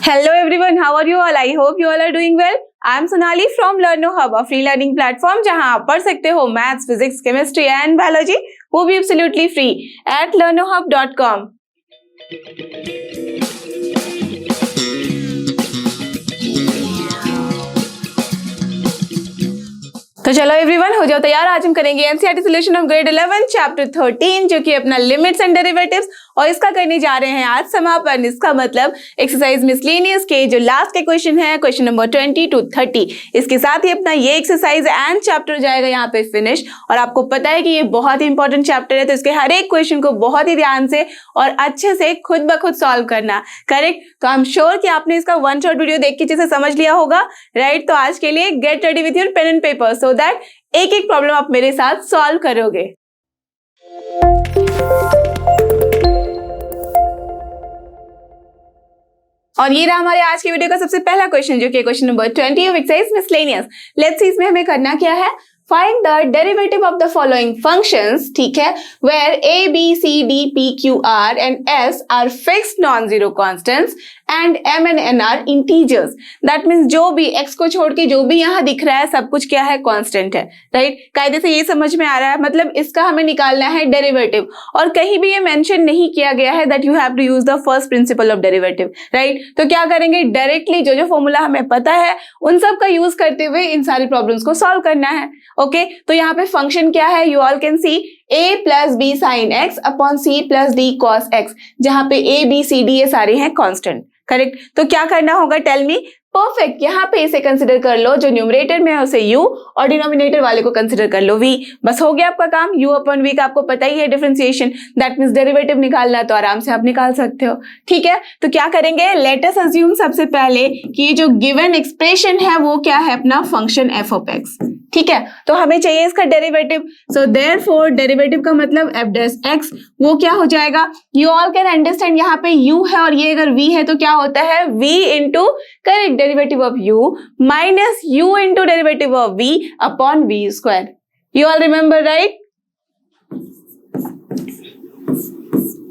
Hello everyone, how are you all? I hope you all are doing well. I am Sonali from Learno Hub, a free learning platform जहां आप पढ़ सकते हो maths, physics, chemistry and biology, वो भी absolutely free at learnohub.com। तो चलो everyone, हो जाओ तैयार। आज हम करेंगे NCERT solution of grade 11 chapter 13, जो कि अपना लिमिट्स एंड डेरिवेटिव्स, और इसका करने जा रहे हैं आज समापन। इसका मतलब एक्सरसाइज मिसलेनियस के जो लास्ट के क्वेश्चन है, क्वेश्चन नंबर 20 to 30, इसके साथ ही अपना ये एक्सरसाइज एंड चैप्टर हो जाएगा यहाँ पे फिनिश। और आपको पता है कि ये बहुत ही इंपॉर्टेंट चैप्टर है, तो इसके हर एक क्वेश्चन को बहुत ही ध्यान से और अच्छे से खुद ब खुद सॉल्व करना। करेक्ट? तो आई एम श्योर कि आपने इसका वन शॉट वीडियो देख के जिसे समझ लिया होगा, राइट? तो आज के लिए get ready with your pen and paper so that एक एक प्रॉब्लम आप मेरे साथ सॉल्व करोगे। और ये रहा हमारे आज की वीडियो का सबसे पहला क्वेश्चन, जो कि question number 20 of exercise miscellaneous. Let's see इसमें हमें करना क्या है। Find the derivative of the following functions, ठीक है, where a b c d p q r and s are fixed non zero constants and m and n are integers. That means जो भी x को छोड़ के जो भी यहाँ दिख रहा है सब कुछ क्या है, कांस्टेंट है, राइट? कायदे से ये समझ में आ रहा है, मतलब इसका हमें निकालना है डेरिवेटिव। और कहीं भी ये मेंशन नहीं किया गया है that you have to use the first principle of derivative, right? तो क्या करेंगे, डायरेक्टली जो जो फॉर्मूला हमें पता है उन सब का यूज करते हुए इन सारी प्रॉब्लम्स को सॉल्व करना है। ओके, तो यहाँ पे फंक्शन क्या है, you all can see a plus B sine X upon C plus D cos X, जहां पे a b c d ये सारे हैं कांस्टेंट। करेक्ट? तो क्या करना होगा, टेल मी। परफेक्ट, यहाँ पे इसे कंसिडर कर लो, जो न्यूमरेटर में है उसे u और डिनोमिनेटर वाले को कंसिडर कर लो v। बस हो गया आपका काम। u अपॉन v का आपको पता ही है डिफरेंशिएशन, दैट मीन्स डेरिवेटिव निकालना, तो आराम से आप निकाल सकते हो। ठीक है, तो क्या करेंगे, लेट अस अज्यूम सबसे पहले कि ये जो गिवन एक्सप्रेशन है वो क्या है, अपना फंक्शन f ऑफ x। ठीक है, तो हमें चाहिए इसका डेरिवेटिव। सो देयरफॉर डेरिवेटिव का मतलब f डैश x, वो क्या हो जाएगा, यू ऑल कैन अंडरस्टैंड, यहाँ पे u है और ये अगर v है तो क्या होता है, v into correct derivative of u minus u into derivative of v upon v square. You all remember, right?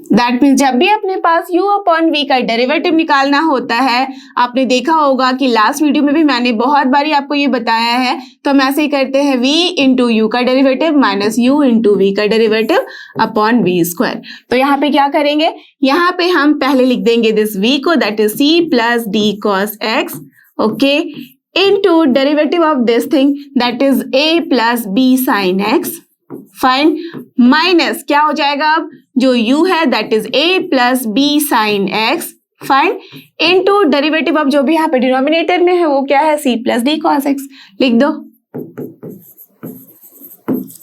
That means जब भी अपने पास u अपॉन v का डेरिवेटिव निकालना होता है, आपने देखा होगा कि लास्ट वीडियो में भी मैंने बहुत बारी आपको ये बताया है, तो हम ऐसे ही करते हैं v इंटू यू का derivative minus u into v का डेरिवेटिव अपॉन v स्क्वायर। तो यहाँ पे क्या करेंगे, यहाँ पे हम पहले लिख देंगे दिस v को, that is c plus D cos x, okay, into derivative of this thing that is a plus b sine x, fine, minus क्या हो जाएगा, अब जो u है that is a plus b sine x, fine, into derivative of जो भी यहाँ पे डिनोमिनेटर में है वो क्या है, c plus d cos x। लिख दो।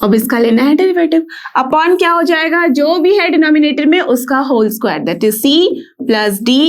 अब इसका लेना है डेरिवेटिव, अपॉन क्या हो जाएगा, जो भी है डिनोमिनेटर में उसका whole square, that is c plus d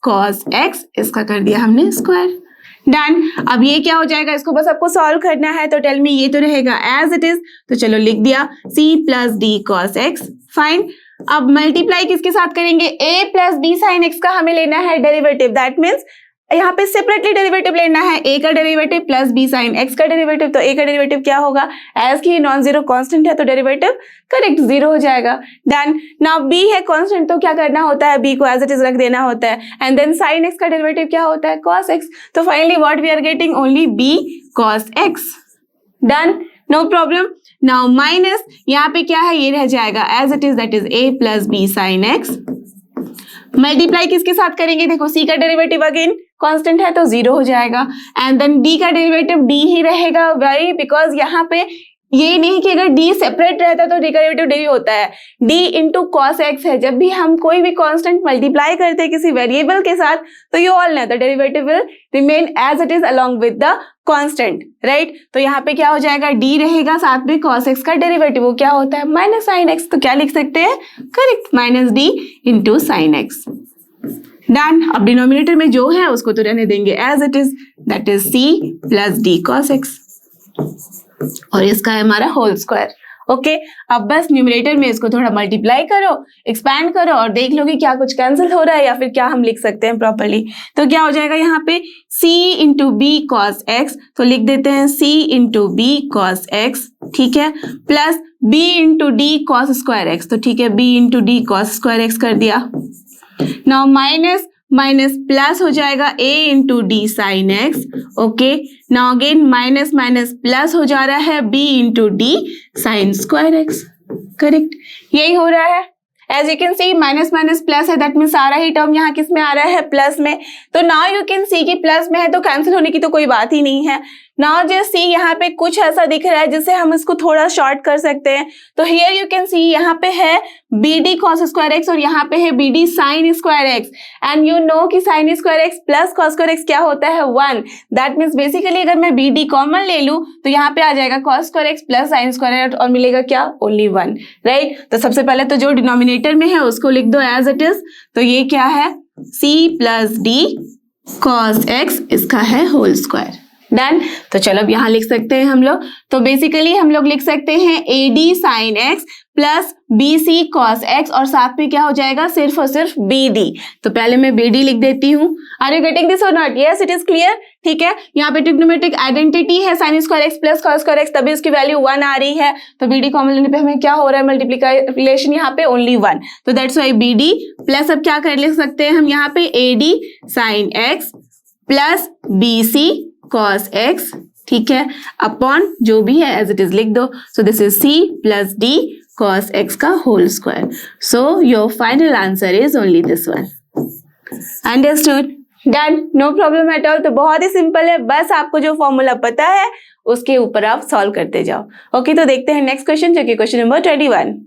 cos x, इसका कर दिया हमने स्क्वायर। डन। अब ये क्या हो जाएगा, इसको बस आपको सॉल्व करना है, तो टेल मी ये तो रहेगा एज इट इज, तो चलो लिख दिया c plus D cos X, fine. अब मल्टीप्लाई किसके साथ करेंगे, a plus B sine x का हमें लेना है डेरिवेटिव, दैट मीन्स यहाँ पे सेपरेटली डेरिवेटिव लेना है, a का derivative plus b sine x का डेरिवेटिव। तो a का डेरिवेटिव क्या होगा, एज की नॉन जीरो कांस्टेंट है तो डेरिवेटिव करेक्ट जीरो हो जाएगा। डन। नाउ b है कांस्टेंट, तो क्या करना होता है, b को एज इट इज रख देना होता है, एंड देन साइन x का डेरिवेटिव क्या होता है, cos x। तो finally what we are getting, only b cos x। Done, no problem. Now minus यहाँ पे क्या है, ये रह जाएगा as it is, that is a plus b sine x। Multiply किसके साथ करेंगे, देखो c का डेरिवेटिव अगेन कांस्टेंट है तो जीरो हो जाएगा, एंड देन d का डेरिवेटिव d ही रहेगा, वेरी, बिकॉज यहाँ पे ये नहीं कि अगर d सेपरेट रहता तो d का डेरिवेटिव d होता है, d इंटू कॉस एक्स है। जब भी हम कोई भी कांस्टेंट मल्टीप्लाई करते हैं किसी वेरिएबल के साथ, तो you all know the derivative will remain as it is along with the constant, right? तो यहाँ पे क्या हो जाएगा, d रहेगा, साथ में cos x का डेरिवेटिव वो क्या होता है, माइनस साइन x। तो क्या लिख सकते हैं, correct, minus d into sine x। Done. अब डिनोमिनेटर में जो है उसको तो रहने देंगे as it is, that is c plus D cos X, और इसका है हमारा होल स्क्वायर। ओके, अब बस न्यूमरेटर में इसको थोड़ा मल्टीप्लाई करो, एक्सपैंड करो और देख लो कि क्या कुछ कैंसिल हो रहा है या फिर क्या हम लिख सकते हैं प्रॉपर्ली। तो क्या हो जाएगा यहाँ पे, c into B cos X, तो लिख देते हैं c into B cos X, ठीक है, plus b into D cos square X, तो ठीक है b into D cos square X कर दिया। नाउ माइनस माइनस प्लस हो जाएगा a into D sine x. Okay, now again minus minus plus हो जा रहा है b into D sine square X. Correct, यही हो रहा है. As you can C minus minus plus है, दैट मीन सारा ही टर्म यहाँ किस में आ रहा है, प्लस में. तो नाउ यू कैन सी कि प्लस में है तो कैंसिल होने की तो कोई बात ही नहीं है. नाउ जस्ट सी यहाँ पे कुछ ऐसा दिख रहा है जिससे हम इसको थोड़ा शॉर्ट कर सकते हैं. तो हियर यू कैन सी यहाँ पे है b d cos square x और यहाँ पे है b d sine square x. And you know कि sine square x plus cos square x क्या होता है, 1. दैट मीन्स बेसिकली अगर मैं बी डी कॉमन ले लूँ तो यहाँ पे आ जाएगा cos square x plus sign square x और मिलेगा क्या, ओनली 1. राइट. तो सबसे पहले तो जो डिनोमिनेटर में है उसको लिख दो एज इट इज. तो ये क्या है, c plus D cos x, इसका है होल स्क्वायर. डन. तो चलो अब यहाँ लिख सकते हैं हम लोग. तो बेसिकली हम लोग लिख सकते हैं A D sine X plus B C cos X और साथ में क्या हो जाएगा, सिर्फ और सिर्फ बी डी. तो पहले मैं बी डी लिख देती हूँ. आर यू गेटिंग दिस और not? Yes, it is clear. ठीक है, यहाँ पे ट्रिग्नोमेट्रिक आइडेंटिटी है sine square x plus cos square x, तभी उसकी वैल्यू 1 आ रही है. तो बी डी कॉमन लेने पे हमें क्या हो रहा है, मल्टीप्लिकेशन यहाँ पे ओनली 1. तो that's why B D plus अब क्या कर लिख सकते हैं हम यहाँ पे A D sine X plus B C cos X. ठीक है, अपॉन जो भी है एज इट इज लिख दो. So this is c plus D cos x का whole square. So your final answer is only this one. Understood? Done, no problem at all. तो बहुत ही सिंपल है, बस आपको जो फॉर्मूला पता है उसके ऊपर आप सॉल्व करते जाओ. ओके, तो देखते हैं नेक्स्ट क्वेश्चन जो कि क्वेश्चन नंबर 21.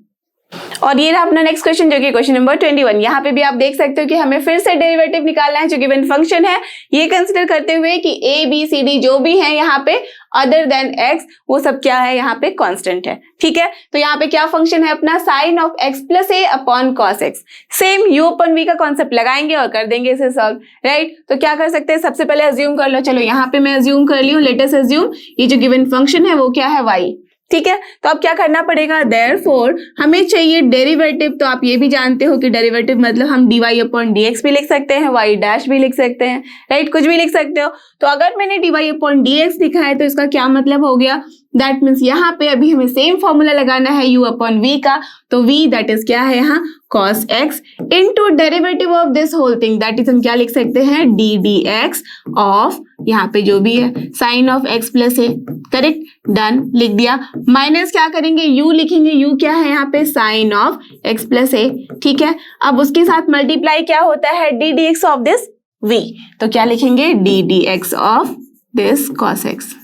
और ये रहा अपना नेक्स्ट क्वेश्चन जो कि क्वेश्चन नंबर 21. यहाँ पे भी आप देख सकते हो कि हमें फिर से डेरिवेटिव निकालना है जो गिवन फंक्शन है. ये कंसिडर करते हुए कि ए बी सी डी जो भी है यहाँ पे अदर देन एक्स, वो सब क्या है यहाँ पे कांस्टेंट है. ठीक है, तो यहाँ पे क्या फंक्शन है अपना, sine of X plus A upon cos X. Same U upon V का कॉन्सेप्ट लगाएंगे और कर देंगे इसे सॉल्व. राइट. तो क्या कर सकते हैं, सबसे पहले अज्यूम कर लो. चलो यहाँ पे मैं अज्यूम कर ली हूँ. लेट अस अज्यूम ये जो गिवन फंक्शन है वो क्या है, y. ठीक है, तो अब क्या करना पड़ेगा, देयरफॉर हमें चाहिए डेरिवेटिव. तो आप ये भी जानते हो कि डेरिवेटिव मतलब हम dy अपॉन dx भी लिख सकते हैं, y डैश भी लिख सकते हैं. राइट, कुछ भी लिख सकते हो. तो अगर मैंने dy अपॉन dx लिखा है तो इसका क्या मतलब हो गया, दैट मीन्स यहाँ पे अभी हमें सेम फॉर्मूला लगाना है u अपॉन v का. तो v दैट इज क्या है यहाँ cos x into derivative of this whole thing, that is हम क्या लिख सकते हैं, d dx ऑफ यहाँ पे जो भी है sine of x plus A. Correct, done, लिख दिया. माइनस क्या करेंगे, u लिखेंगे. u क्या है यहाँ पे, साइन ऑफ x प्लस ए. ठीक है, अब उसके साथ मल्टीप्लाई क्या होता है, d dx of this v. तो क्या लिखेंगे, d dx of this cos x.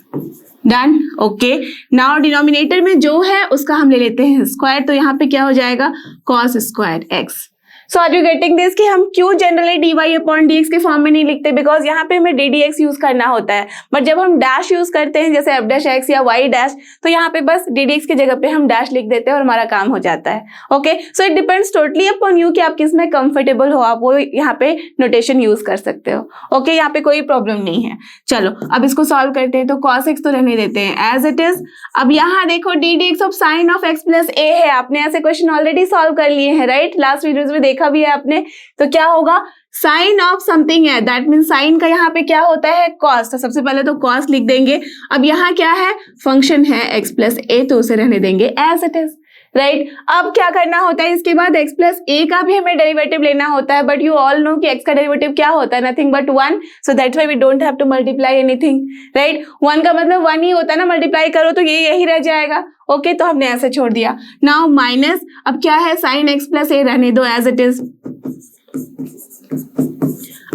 Done. Okay, now denominator में जो है उसका हम ले लेते हैं स्क्वायर. तो यहाँ पे क्या हो जाएगा, cos square x. So are you getting this कि हम क्यों जनरली dy अपॉन dx के फॉर्म में नहीं लिखते, बिकॉज यहाँ पे हमें d dx यूज करना होता है. बट जब हम डैश यूज करते हैं जैसे f डैश x या y डैश, तो यहाँ पे बस d dx की जगह पे हम डैश लिख देते हैं और हमारा काम हो जाता है. Okay, so it depends totally upon you कि आप किस में कंफर्टेबल हो, आप वो यहाँ पे नोटेशन यूज कर सकते हो. ओके, यहाँ पे कोई प्रॉब्लम नहीं है. चलो अब इसको सॉल्व करते हैं. तो cos x तो रहने देते हैं एज इट इज. अब यहाँ देखो d dx of sine of x plus a है. आपने ऐसे क्वेश्चन ऑलरेडी सॉल्व कर लिए हैं. राइट, लास्ट वीडियोज में देखा भी है आपने. तो क्या होगा, साइन ऑफ समथिंग है, दैट मीन साइन का यहाँ पे क्या होता है, कॉस. तो सबसे पहले तो कॉस लिख देंगे. अब यहाँ क्या है, फंक्शन है x प्लस ए, तो उसे रहने देंगे एज इट इज. राइट, अब क्या करना होता है, इसके बाद x प्लस ए का भी हमें डेरिवेटिव लेना होता है. बट यू ऑल नो कि x का डेरिवेटिव क्या होता है, nothing but 1. So that's why we don't have to multiply anything. Right, 1 का मतलब 1 ही होता है ना, मल्टीप्लाई करो तो ये यही रह जाएगा. ओके, तो हमने ऐसे छोड़ दिया. नाउ माइनस, अब क्या है, साइन एक्स प्लस ए रहने दो एज इट इज.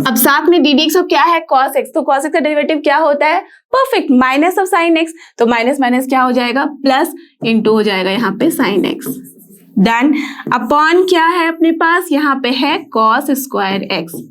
अब साथ में डी डी एक्स ऑफ क्या है, cos x. तो cos x का डेरिवेटिव क्या होता है, perfect, minus of sign x. तो माइनस माइनस क्या हो जाएगा, प्लस इंटू हो जाएगा यहाँ पे साइन x. डन. अपॉन क्या है अपने पास, यहाँ पे है cos square x.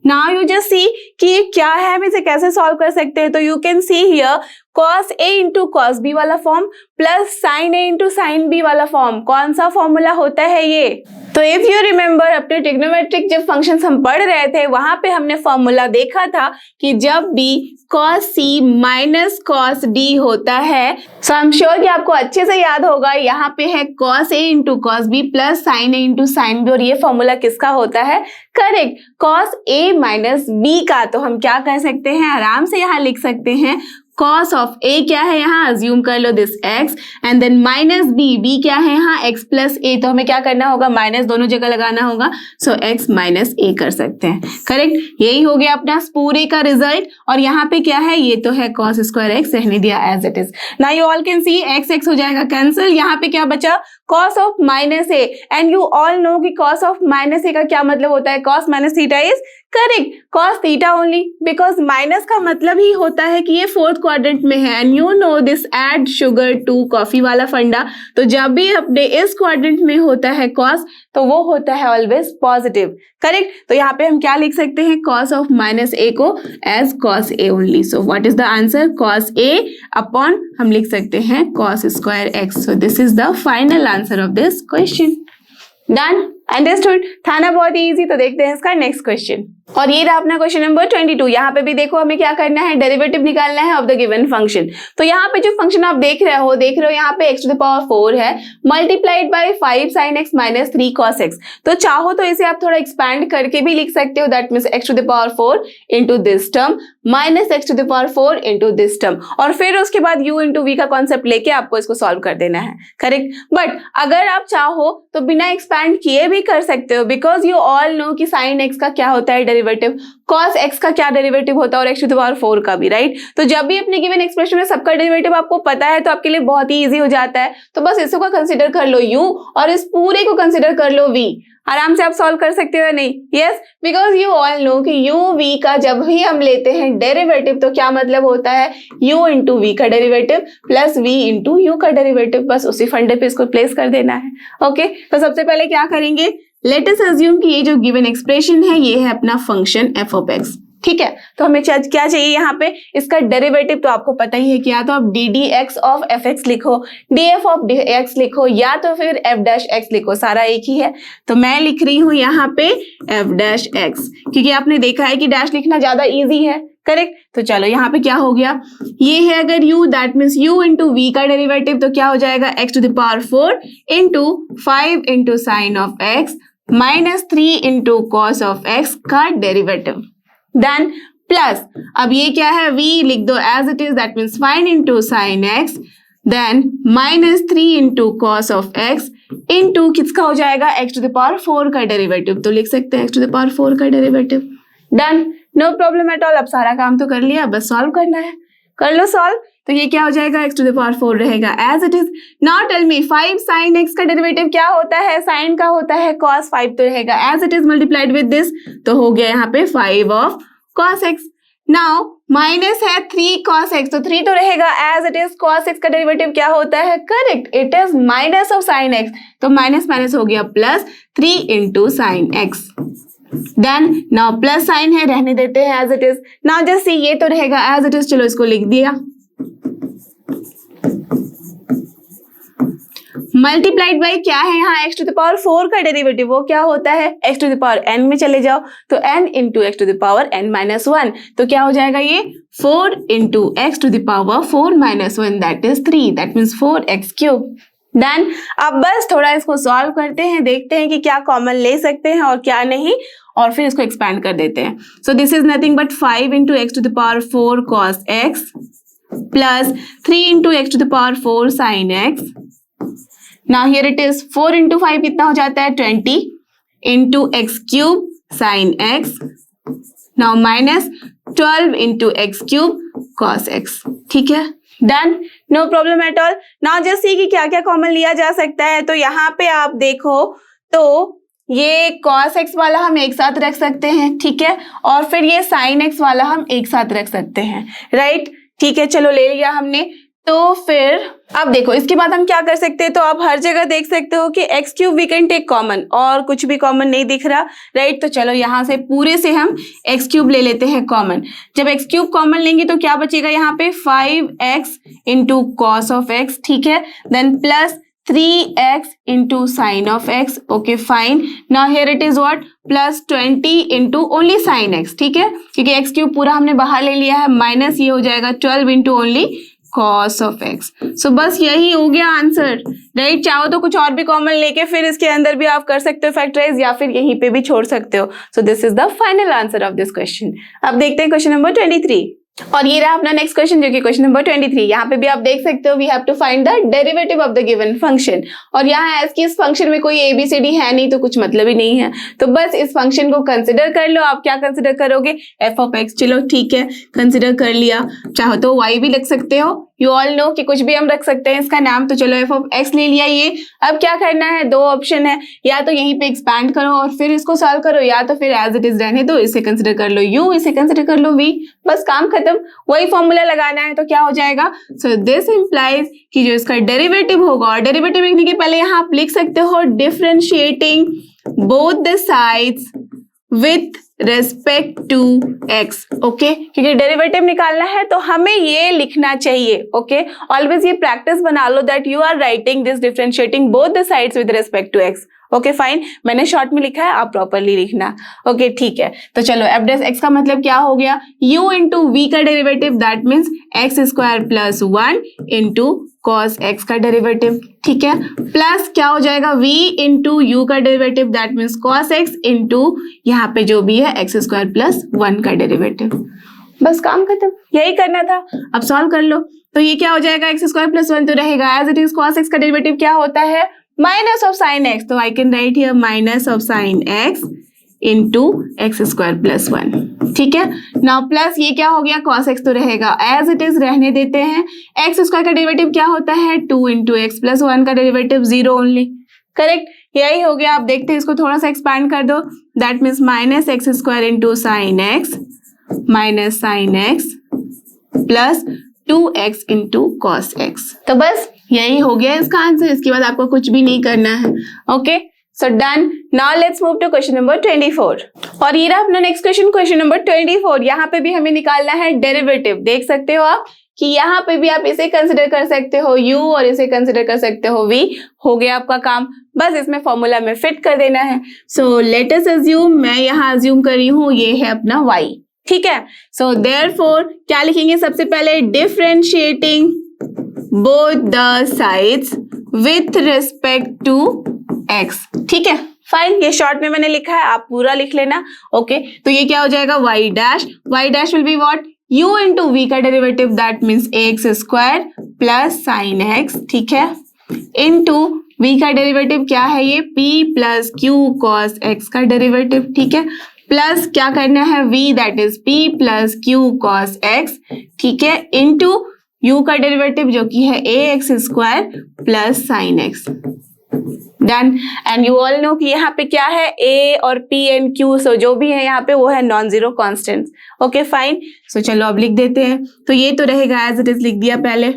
Now you just see कि ये क्या है, हम इसे कैसे सॉल्व कर सकते हैं. तो you can see here cos a into cos b वाला form plus sin a into sin b वाला फॉर्म. कौन सा फॉर्मूला होता है ये, तो इफ यू रिमेम्बर अपने ट्रिग्नोमेट्रिक जब फंक्शंस हम पढ़ रहे थे वहां पे हमने फॉर्मूला देखा था कि जब भी cos c minus cos d होता है, सो आई एम श्योर कि आपको अच्छे से याद होगा. यहाँ पे है cos a into cos b plus sin a into sin b, और ये फॉर्मूला किसका होता है, correct, cos a minus b का. तो हम क्या कर सकते हैं, आराम से यहाँ लिख सकते हैं cos ऑफ a क्या है यहाँ, अज्यूम कर लो this x, and then minus b क्या है यहाँ, x प्लस a, तो हमें क्या करना होगा, माइनस दोनों जगह लगाना होगा, सो x माइनस a कर सकते हैं, करेक्ट। यही हो गया अपना पूरे का रिजल्ट। और यहाँ पे क्या है, ये तो है cos स्क्वायर x, रहने दिया as it is. Now you all can see x हो जाएगा कैंसिल, यहाँ पे क्या बचा, cos of minus a, and you all know कि cos ऑफ माइनस a का क्या मतलब होता है, cos minus theta is correct, cos theta only, because minus का मतलब ही होता है कि ये फोर्थ क्वाड्रेंट में है, and you know this add sugar to coffee वाला फंडा, तो जब भी अपने इस क्वाड्रेंट में होता है cos, तो वो होता है ऑलवेज पॉजिटिव, करेक्ट। तो यहाँ पे हम क्या लिख सकते हैं, cos ऑफ माइनस a को as cos a only, so what is the answer, cos a upon हम लिख सकते हैं cos square x, so this is the final answer of this question. Done, understood, था ना बहुत इजी। तो देखते हैं इसका नेक्स्ट क्वेश्चन, और ये रहा अपना क्वेश्चन नंबर 22। यहाँ पे भी देखो हमें क्या करना है, डेरिवेटिव निकालना है ऑफ द गिवन फंक्शन। तो यहाँ पे जो फंक्शन आप देख रहे हो यहाँ पे x टू द पावर 4 है, multiplied by 5 sin x minus 3 cos x। तो चाहो तो इसे आप थोड़ा एक्सपैंड करके भी लिख सकते हो, that means x to the power 4 into this term minus x to the power 4 into this term, और फिर उसके बाद u इंटू v का कॉन्सेप्ट लेके आपको इसको सॉल्व कर देना है, करेक्ट। बट अगर आप चाहो तो बिना एक्सपैंड किए भी कर सकते हो, बिकॉज यू ऑल नो कि sin x का क्या होता है डेरिवेटिव, cos x का क्या डेरिवेटिव होता है, और x टू द पावर 4 का भी, राइट। तो जब भी अपने गिवन एक्सप्रेशन में सबका डेरिवेटिव आपको पता है तो आपके लिए बहुत ही इजी हो जाता है। तो बस इसको कंसीडर कर लो u, और इस पूरे को कंसीडर कर लो v, आराम से आप सॉल्व कर सकते हो या नहीं, yes, because you all know कि u v का जब भी हम लेते हैं डेरिवेटिव तो क्या मतलब होता है, u इंटू v का derivative plus v into u का डेरिवेटिव, बस उसी फंडे पे इसको प्लेस कर देना है, ओके। तो सबसे पहले क्या करेंगे, लेट अस अज्यूम कि ये जो गिवन एक्सप्रेशन है ये है अपना फंक्शन f ऑफ x, ठीक है। तो हमें क्या चाहिए यहाँ पे, इसका डेरिवेटिव तो आपको पता ही है कि या तो आप d d x of f x लिखो, d f of d x लिखो, या तो फिर एफ डैश एक्स लिखो, सारा एक ही है। तो मैं लिख रही हूँ यहाँ पे एफ डैश एक्स, क्योंकि आपने देखा है कि डैश लिखना ज्यादा इजी है, करेक्ट। तो चलो यहाँ पे क्या हो गया, ये है अगर u, that means u into v का डेरिवेटिव, तो क्या हो जाएगा x to the power 4 into 5 into sine of x minus 3 into cos of x का डेरिवेटिव, देन प्लस अब ये क्या है, v लिख दो as it is, that means 5 into sine x, then minus 3 into cos of x into किसका हो जाएगा, x टू द पावर 4 का डेरिवेटिव, तो लिख सकते हैं x टू द पावर 4 का derivative. Done, no problem at all. अब सारा काम तो कर लिया, बस सॉल्व करना है, कर लो सॉल्व। तो ये क्या हो जाएगा, x टू द पावर 4 रहेगा as it is. Now tell me 5 sin x का डेरिवेटिव क्या होता है, sin का होता है cos 5, तो रहेगा as it is multiplied with this, तो हो गया यहाँ पे 5 of cos x। Now minus है 3 cos x, तो 3 तो रहेगा as it is, cos x का डेरिवेटिव क्या होता है, correct, it is minus of sin x, तो माइनस माइनस हो गया plus 3 into sine x, then now plus sine है, रहने देते हैं as it is. Now just सी, ये तो रहेगा एज इट इज, चलो इसको लिख दिया, मल्टीप्लाइड बाई क्या है यहाँ x टू द पावर 4 का डेरिवेटिव, वो क्या होता है, x to the power n में चले जाओ, तो n into x to the power n minus 1, तो क्या हो जाएगा ये 4 into x to the power 4 minus 1, that is 3, that means 4x cube. Done, अब बस थोड़ा इसको सॉल्व करते हैं, देखते हैं कि क्या कॉमन ले सकते हैं और क्या नहीं, और फिर इसको एक्सपैंड कर देते हैं। So this is nothing but 5 into x to the power 4 cos x plus 3 into x to the power 4 sin x। Now here it is 4 into 5 कितना हो जाता है 20 into x cube sine x, now minus 12 into x cube cos x, ठीक है। Done, no problem at all. Now just see कि क्या क्या common लिया जा सकता है। तो यहाँ पे आप देखो तो ये cos x वाला हम एक साथ रख सकते हैं, ठीक है, और फिर ये sin x वाला हम एक साथ रख सकते हैं, राइट, ठीक है। चलो ले लिया हमने। तो फिर अब देखो इसके बाद हम क्या कर सकते हैं, तो आप हर जगह देख सकते हो कि x cube we can take common, और कुछ भी कॉमन नहीं दिख रहा, राइट। तो चलो यहाँ से पूरे से हम x क्यूब ले लेते हैं कॉमन। जब x क्यूब कॉमन लेंगे तो क्या बचेगा यहाँ पे 5x into cos of x, ठीक है, then plus 3x into sine of x, okay fine. Now here it is what, plus 20 into only sine x, ठीक है, क्योंकि x क्यूब पूरा हमने बाहर ले लिया है, माइनस ये हो जाएगा 12 into only cos of x। सो बस यही हो गया आंसर, राइट। चाहो तो कुछ और भी कॉमन लेके फिर इसके अंदर भी आप कर सकते हो फैक्टराइज, या फिर यहीं पे भी छोड़ सकते हो। सो this is the final answer of this question. अब देखते हैं क्वेश्चन नंबर 23। और ये रहा अपना नेक्स्ट क्वेश्चन जो कि क्वेश्चन नंबर 23। यहाँ पे भी आप देख सकते हो we have to find the derivative of the given function. और यहाँ एज की इस फंक्शन में कोई एबीसीडी है नहीं तो कुछ मतलब ही नहीं है, तो बस इस फंक्शन को कंसिडर कर लो। आप क्या कंसिडर करोगे? F of x. चलो ठीक है, कंसिडर कर लिया। चाहो तो वाई भी लिख सकते हो, यू ऑल नो कि कुछ भी हम रख सकते हैं इसका नाम। तो चलो एफ ऑफ एक्स ले लिया ये। अब क्या करना है? दो ऑप्शन है, या तो यहीं पे एक्सपैंड करो और फिर इसको सॉल्व करो, या तो फिर एज इट इज रहने दो, इसे कंसिडर कर लो यू, इसे कंसिडर कर लो वी, बस काम खत्म। वही फॉर्मूला लगाना है तो क्या हो जाएगा? सो दिस इंप्लाइज कि जो इसका डेरिवेटिव होगा, और डेरिवेटिव लिखने के पहले यहाँ आप लिख सकते हो differentiating both the sides with respect to x. Okay, क्योंकि डेरिवेटिव निकालना है तो हमें ये लिखना चाहिए। ओके, ऑलवेज ये प्रैक्टिस बना लो that you are writing this differentiating both the sides with respect to x. Okay fine, मैंने शॉर्ट में लिखा है, आप प्रॉपरली लिखना। ओके ठीक है, तो चलो एफ डैश एक्स का मतलब क्या हो गया? u इंटू वी का derivative, that means x square plus 1 into cos x का डेरिवेटिव। ठीक है, प्लस क्या हो जाएगा? v इंटू यू का derivative, that means cos x into यहाँ पे जो भी है एक्स स्क्वायर प्लस 1 का डेरिवेटिव। बस काम खत्म, यही करना था। अब सॉल्व कर लो। तो ये क्या हो जाएगा? एक्स स्क्वायर प्लस 1 तो रहेगा as it is. Cos x का डेरिवेटिव क्या होता है? माइनस ऑफ साइन एक्स, तो I can write here minus of sine x into x square plus 1। ठीक है, नाउ प्लस ये क्या हो गया? कॉस एक्स तो रहेगा एज इट इज, रहने देते हैं। एक्स स्क्वायर का डेरिवेटिव क्या होता है? 2 इंटू एक्स प्लस 1 का डेरिवेटिव 0 ओनली। करेक्ट, यही हो गया। आप देखते हैं इसको थोड़ा सा एक्सपैंड कर दो, that means minus x square into sine x minus sine X plus 2x into cos X. तो बस यही हो गया इसका आंसर। इसके बाद आपको कुछ भी नहीं करना है। Okay, so done. Now let's move to question number 24। और ये रहा अपना नेक्स्ट क्वेश्चन, क्वेश्चन नंबर 24। यहाँ पे भी हमें निकालना है डेरिवेटिव। देख सकते हो आप कि यहाँ पे भी आप इसे कंसिडर कर सकते हो u और इसे कंसिडर कर सकते हो v। हो गया आपका काम, बस इसमें फॉर्मूला में फिट कर देना है। सो लेट अस अज्यूम, मैं यहाँ अज्यूम कर रही हूँ ये है अपना y। ठीक है, सो देयरफॉर क्या लिखेंगे? सबसे पहले differentiating both the sides with respect to x। ठीक है फाइन, ये शॉर्ट में मैंने लिखा है, आप पूरा लिख लेना। ओके, तो ये क्या हो जाएगा? y dash will be what? u into v का derivative, that means x square plus sine x. ठीक है, इंटू v का डेरिवेटिव क्या है? ये p plus Q cos x का डेरिवेटिव। ठीक है, प्लस क्या करना है? v that is p plus Q cos X. ठीक है, इंटू u का डेरिवेटिव जो कि है a x square plus sine x. Done. And you all know कि यहाँ पे क्या है? a और p एंड q, सो जो भी है यहाँ पे वो है non zero constants. Okay fine, so चलो अब लिख देते हैं। तो ये तो रहेगा एज इट इज, लिख दिया पहले।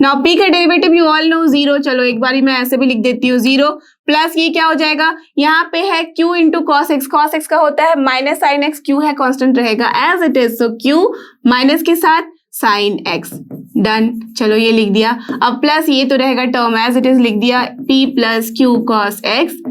नाउ p का डेरिवेटिव यू ऑल नो 0। चलो एक बारी मैं ऐसे भी लिख देती हूँ 0, प्लस ये क्या हो जाएगा? यहाँ पे है q into cos x. Cos x का होता है माइनस साइन एक्स, q है कांस्टेंट रहेगा as it is, so q minus के साथ साइन एक्स। डन, चलो ये लिख दिया। अब प्लस ये तो रहेगा टर्म एज इट इज, लिख दिया p plus Q cos x.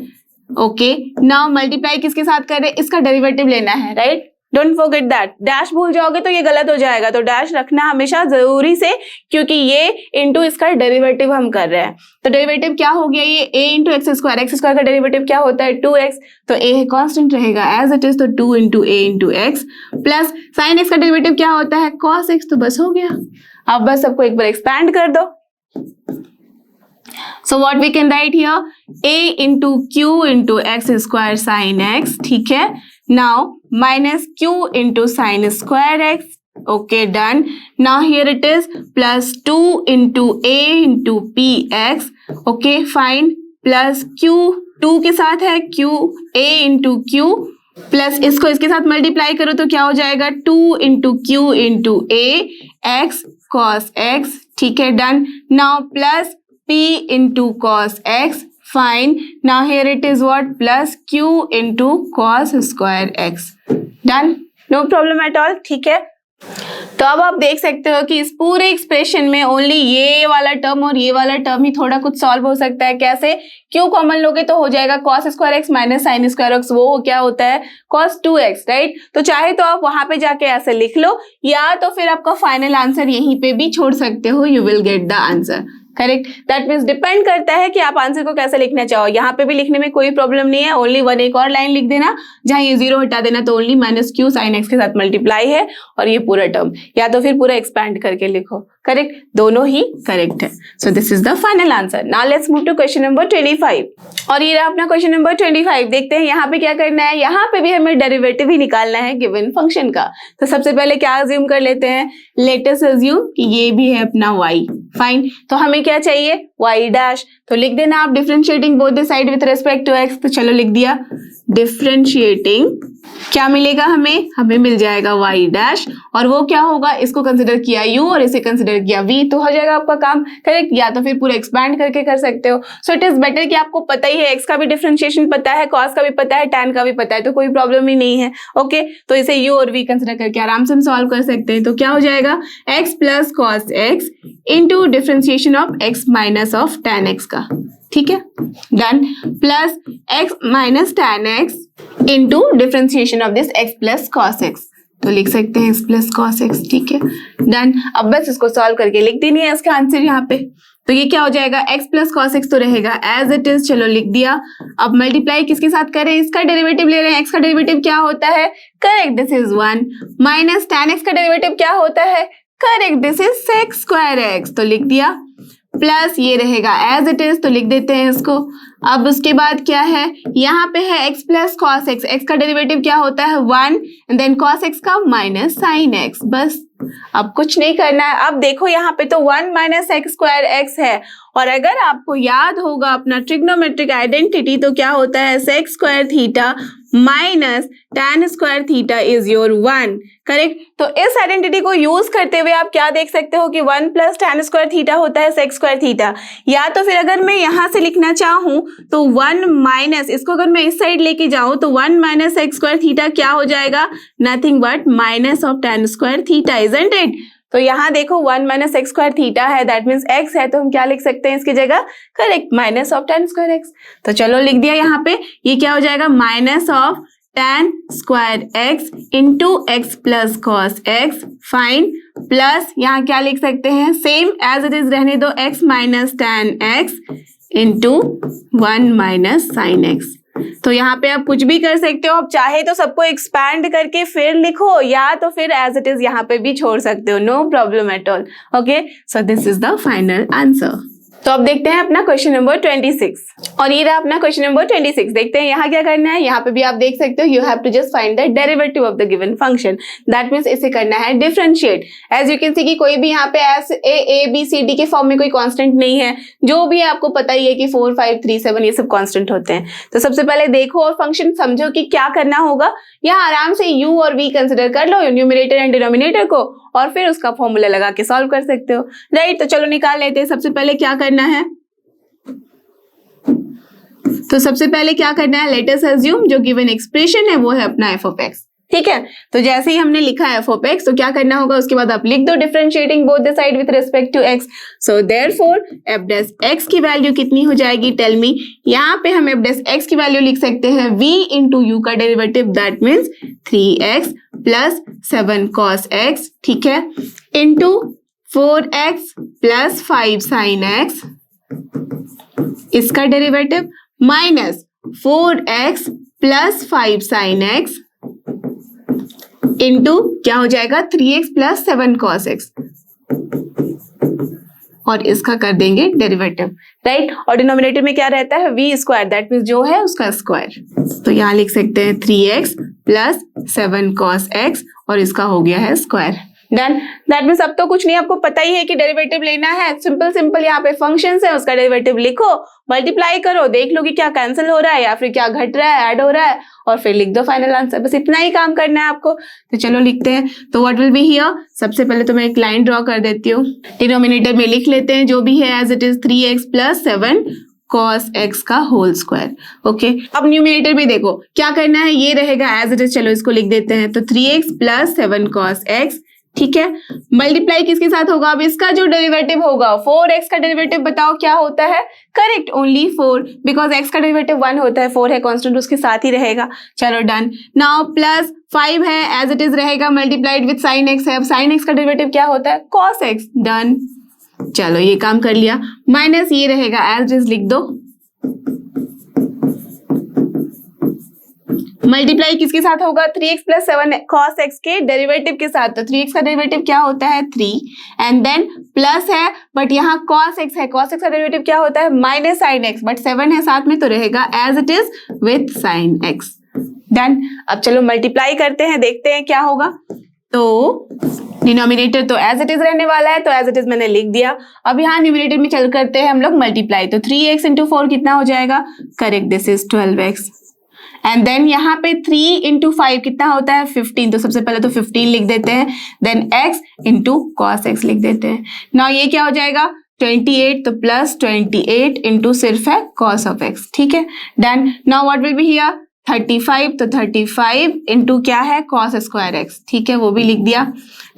Okay, now multiply किसके साथ कर रहे हैं? इसका डेरिवेटिव लेना है, right? Don't forget that. Dash भूल जाओगे तो ये गलत हो जाएगा, तो डैश रखना हमेशा जरूरी से, क्योंकि ये इंटू इसका डेरिवेटिव हम कर रहे हैं। तो डेरिवेटिव क्या हो गया? ये a into x square. X square का डेरिवेटिव क्या होता है? 2x, तो a है कांस्टेंट रहेगा एज इट इज, तो 2 into a into x plus sine x का डेरिवेटिव क्या होता है? cos x। तो बस हो गया। अब बस सबको एक बार एक्सपैंड कर दो। So what we can write here? a into q into x square sin x. ठीक है, now minus q into sin square x. Okay, done. Now here it is plus 2 into a into px. Okay, fine. Plus q 2 के साथ है q, a into q plus इसको इसके साथ multiply करो तो क्या हो जाएगा? 2 into q into a x cos x. ठीक है, done. Now plus p into cos x. Fine. Now here it is what? Plus q into cos square x. Done. No problem at all. ठीक है, तो अब आप देख सकते हो कि इस पूरे एक्सप्रेशन में ओनली ये वाला टर्म और ये वाला टर्म ही थोड़ा कुछ सॉल्व हो सकता है। कैसे? क्यों कॉमन लोगे तो हो जाएगा cos square x minus sign square x, वो क्या होता है? cos 2x, right? तो चाहे तो आप वहां पे जाके ऐसे लिख लो, या तो फिर आपका फाइनल आंसर यहीं पे भी छोड़ सकते हो, you will get the answer. Correct. That means depend करता है कि आप आंसर को कैसे लिखना चाहो। यहाँ पे भी लिखने में कोई प्रॉब्लम नहीं है, ओनली वन एक और लाइन लिख देना, जहाँ ये जीरो हटा देना तो only minus Q sine x के साथ मल्टीप्लाई है और ये पूरा टर्म, या तो फिर पूरा एक्सपैंड करके लिखो। करेक्ट, दोनों ही करेक्ट है। So this is the final answer. Now let's move to question number 25। और ये रहा अपना क्वेश्चन नंबर 25। देखते हैं यहाँ पे क्या करना है। यहाँ पे भी हमें डेरिवेटिव ही निकालना है गिवन फंक्शन का। तो सबसे पहले क्या अज्यूम कर लेते हैं, लेट अस अज्यूम कि ये भी है अपना y। फाइन, तो हमें क्या चाहिए, y डैश। तो लिख देना आप differentiating both the side with respect to x। तो चलो लिख दिया डिफरेंशिएटिंग, क्या मिलेगा हमें, हमें मिल जाएगा y डैश, और वो क्या होगा, इसको कंसिडर किया u और इसे कंसिडर किया v, तो हो जाएगा आपका काम। करेक्ट, या तो फिर पूरा एक्सपैंड करके कर सकते हो। सो इट इज बेटर कि आपको पता ही है, x का भी डिफरेंशिएशन पता है, cos का भी पता है, tan का भी पता है, तो कोई प्रॉब्लम ही नहीं है। ओके, तो इसे u और v कंसिडर करके आराम से हम सॉल्व कर सकते हैं। तो क्या हो जाएगा, x plus cos x into differentiation of x minus of tan x का, ठीक है, done, plus x minus tan x into differentiation of this x plus cos x। तो लिख सकते हैं x प्लस कॉस x, ठीक है, डन। अब बस इसको सॉल्व करके लिख देनी है इसका आंसर यहाँ पे। तो ये क्या हो जाएगा, x प्लस कॉस x तो रहेगा एज इट इज, चलो लिख दिया। अब मल्टीप्लाई किसके साथ करें, इसका डेरिवेटिव ले रहे हैं, x का डेरिवेटिव क्या होता है, correct, this is 1, minus tan x का डेरिवेटिव क्या होता है, correct, this is sec square x। तो लिख दिया, प्लस ये रहेगा एज इट इज, तो लिख देते हैं इसको। अब उसके बाद क्या है, यहाँ पे है x plus cos x, x का डेरिवेटिव क्या होता है 1, एंड देन कॉस एक्स का माइनस साइन एक्स, बस अब कुछ नहीं करना है। अब देखो यहाँ पे तो 1 माइनस एक्स स्क्वायर एक्स है, और अगर आपको याद होगा अपना ट्रिग्नोमेट्रिक आइडेंटिटी, तो क्या होता है sec square theta minus tan square theta is your 1। Correct, तो इस आइडेंटिटी को यूज करते हुए आप क्या देख सकते हो कि 1 प्लस tan स्क्वायर थीटा होता है सेक स्क्वायर थीटा, या तो फिर अगर मैं यहाँ से लिखना चाहूँ तो 1 माइनस, इसको अगर मैं इस साइड लेके जाऊँ तो 1 माइनस सेक स्क्वायर थीटा क्या हो जाएगा, nothing but minus of tan square theta, isn't it. तो यहाँ देखो 1 माइनस एक्स स्क्वायर थीटा है, दैट मीन्स x है, तो हम क्या लिख सकते हैं इसकी जगह, correct, minus of tan square X. तो चलो लिख दिया यहाँ पे, ये क्या हो जाएगा, minus of tan square x into x plus cos X, fine, plus यहाँ क्या लिख सकते हैं, सेम एज इट इज रहने दो, x minus tan x into 1 minus sine x. तो यहाँ पे आप कुछ भी कर सकते हो, आप चाहे तो सबको एक्सपैंड करके फिर लिखो, या तो फिर एज इट इज यहाँ पे भी छोड़ सकते हो, no problem at all. Okay, so this is the final answer. तो अब देखते हैं अपना क्वेश्चन नंबर 26, और ये रहा अपना क्वेश्चन नंबर 26। देखते हैं यहाँ क्या करना है। यहाँ पे भी आप देख सकते हो, you have to just find the derivative of the given function, that means इसे करना है differentiate. As you can see कि कोई भी यहाँ पे ए बी सी डी के फॉर्म में कोई कांस्टेंट नहीं है, जो भी है आपको पता ही है कि 4 5 3 7 ये सब कांस्टेंट होते हैं। तो सबसे पहले देखो और फंक्शन समझो कि क्या करना होगा। यहाँ आराम से u और v कंसिडर कर लो, न्यूमरेटर एंड डिनोमिनेटर को, और फिर उसका फॉर्मूला लगा के सॉल्व कर सकते हो, राइट। तो चलो निकाल लेते हैं। सबसे पहले क्या करना है, तो सबसे पहले क्या करना है, लेट अस अज्यूम जो गिवन एक्सप्रेशन है वो है अपना f ऑफ x, ठीक है। तो जैसे ही हमने लिखा है f ऑफ x, तो क्या करना होगा, उसके बाद आप लिख दो differentiating both the side with respect to x। So therefore f dash x की वैल्यू कितनी हो जाएगी, टेल मी। यहाँ पे हम f डैश x की वैल्यू लिख सकते हैं v इंटू यू का derivative, that means 3x plus 7 cos x, ठीक है, into 4x plus 5 sine x, इसका derivative, minus 4x plus 5 sine x into क्या हो जाएगा 3x प्लस 7 cos x, और इसका कर देंगे डेरिवेटिव, राइट। और डिनोमिनेटर में क्या रहता है, v स्क्वायर, दैट मीन्स जो है उसका स्क्वायर। तो यहाँ लिख सकते हैं 3x प्लस 7 cos x, और इसका हो गया है स्क्वायर, डन। दैट मीन्स अब तो कुछ नहीं, आपको पता ही है कि डेरिवेटिव लेना है। सिंपल सिंपल यहाँ पे फंक्शंस है, उसका डेरिवेटिव लिखो, मल्टीप्लाई करो, देख लो कि क्या कैंसिल हो रहा है या फिर क्या घट रहा है, ऐड हो रहा है, और फिर लिख दो फाइनल आंसर। बस इतना ही काम करना है आपको। तो चलो लिखते हैं। तो व्हाट विल बी हियर, सबसे पहले तो मैं एक लाइन ड्रॉ कर देती हूँ, डिनोमिनेटर में लिख लेते हैं जो भी है as it is 3x plus 7 cos x का होल स्क्वायर। ओके, अब न्यूमिनेटर भी देखो क्या करना है, ये रहेगा एज इट इज, चलो इसको लिख देते हैं। तो 3x प्लस 7 cos x, ठीक है, मल्टीप्लाई किसके साथ होगा, अब इसका जो डेरिवेटिव होगा 4x का डेरिवेटिव बताओ क्या होता है, करेक्ट, ओनली 4, बिकॉज x का डेरिवेटिव 1 होता है, 4 है कांस्टेंट, उसके साथ ही रहेगा। चलो डन। नाउ प्लस 5 है एज इट इज रहेगा, मल्टीप्लाइड विथ साइन x है। अब साइन x का डेरिवेटिव क्या होता है, cos x, डन। चलो ये काम कर लिया, माइनस ये रहेगा एज इट इज लिख दो, मल्टीप्लाई किसके साथ होगा 3x प्लस 7 cos x के डेरिवेटिव के साथ। तो 3x का डेरिवेटिव क्या होता है 3 एंड देन प्लस है बट यहाँ cos x है, cos x का डेरिवेटिव क्या होता है माइनस साइन x, बट 7 है साथ में तो रहेगा as it is with sine x। Done. अब चलो मल्टीप्लाई करते हैं, देखते हैं क्या होगा। तो डिनोमिनेटर तो एज इट इज रहने वाला है, तो एज इट इज मैंने लिख दिया। अब यहाँ न्यूमरेटर में चल करते हैं हम लोग मल्टीप्लाई, तो 3x इंटू 4 कितना हो जाएगा, correct, this is 12x and then यहाँ पे 3 इंटू 5 कितना होता है 15, तो सबसे पहले तो 15 लिख देते हैं, then x into cos x लिख देते हैं। नाउ ये क्या हो जाएगा 28, तो प्लस 28 इंटू सिर्फ है cos ऑफ x, ठीक है, done. Now what will be here 35, तो 35 इंटू क्या है cos स्क्वायर x, ठीक है, वो भी लिख दिया।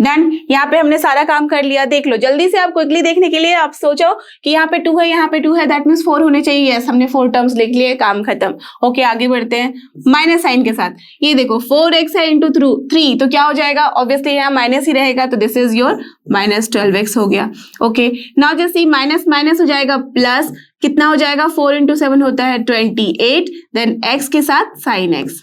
डन। यहाँ पे हमने सारा काम कर लिया, देख लो जल्दी से, आप क्विकली देखने के लिए आप सोचो कि यहाँ पे 2 है, यहाँ पे 2 है, दैट मीन्स 4 होने चाहिए। यस, हमने 4 टर्म्स लिख लिए, काम खत्म। ओके, आगे बढ़ते हैं माइनस साइन के साथ। ये देखो 4x है इंटू 3, तो क्या हो जाएगा, ऑब्वियसली यहाँ माइनस ही रहेगा, तो this is your minus 12x हो गया। ओके, नाउ जैसे माइनस माइनस हो जाएगा प्लस, कितना हो जाएगा 4 इंटू 7 होता है 28, देन x के साथ sine x।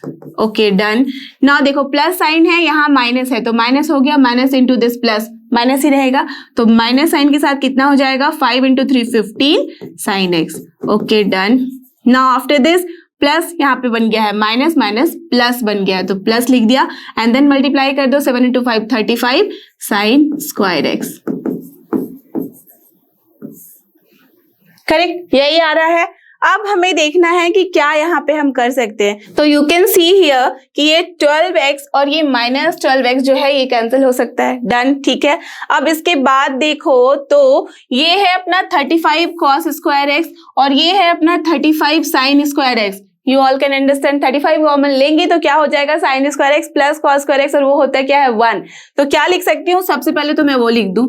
Okay, done. Now देखो प्लस साइन है, यहाँ माइनस है, तो माइनस हो गया, minus into this plus, minus ही रहेगा, तो माइनस साइन के साथ कितना हो जाएगा 5 इंटू 3 15 sine x। Okay, done. Now after this plus यहाँ पे बन गया है माइनस माइनस प्लस बन गया है, तो प्लस लिख दिया एंड देन मल्टीप्लाई कर दो 7 into 5 35 sine square x। Correct, यही आ रहा है। अब हमें देखना है कि क्या यहाँ पे हम कर सकते हैं। तो यू कैन सी हियर कि ये 12x और ये माइनस 12x जो है ये कैंसिल हो सकता है। डन, ठीक है। अब इसके बाद देखो तो ये है अपना 35 cos स्क्वायर x और ये है अपना 35 sine square x। You all can understand, 35 common लेंगे तो क्या हो जाएगा sine square x plus cos square x, और वो होता है क्या है 1। तो क्या लिख सकती हूँ, सबसे पहले तो मैं वो लिख दूं,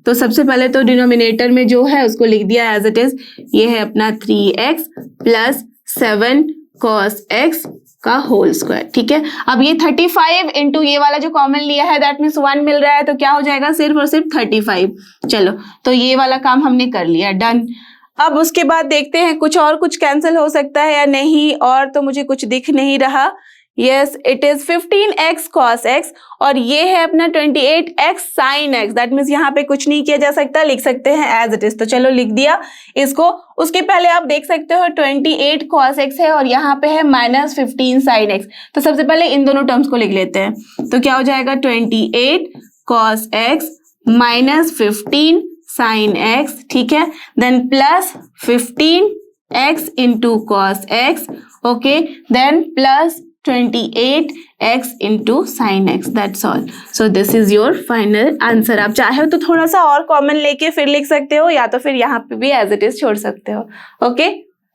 तो सबसे पहले तो डिनोमिनेटर में जो है उसको लिख दिया एज इट इज, ये है अपना 3x प्लस 7 cos x का होल स्क्वायर, ठीक है। अब ये 35 इंटू ये वाला जो कॉमन लिया है दैट मीन्स 1 मिल रहा है, तो क्या हो जाएगा सिर्फ और सिर्फ 35। चलो, तो ये वाला काम हमने कर लिया, डन। अब उसके बाद देखते हैं कुछ कैंसिल हो सकता है या नहीं, और तो मुझे कुछ दिख नहीं रहा। Yes, it is 15x cos x और ये है अपना 28x sin x, that means यहाँ पे कुछ नहीं किया जा सकता, लिख सकते हैं एज इट इज। तो चलो लिख दिया इसको। उसके पहले आप देख सकते हो 28 cos x है और यहाँ पे है माइनस 15 sin x, तो सबसे पहले इन दोनों टर्म्स को लिख लेते हैं। तो क्या हो जाएगा 28 cos x minus 15 sin x, ठीक है, then plus 15x into cos x, okay, then plus 28x into sin x, that's all. So this is your final answer. आप चाहे तो थोड़ा सा और कॉमन लेके फिर लिख सकते हो, या तो फिर यहाँ पे भी एज इट इज छोड़ सकते हो। ओके,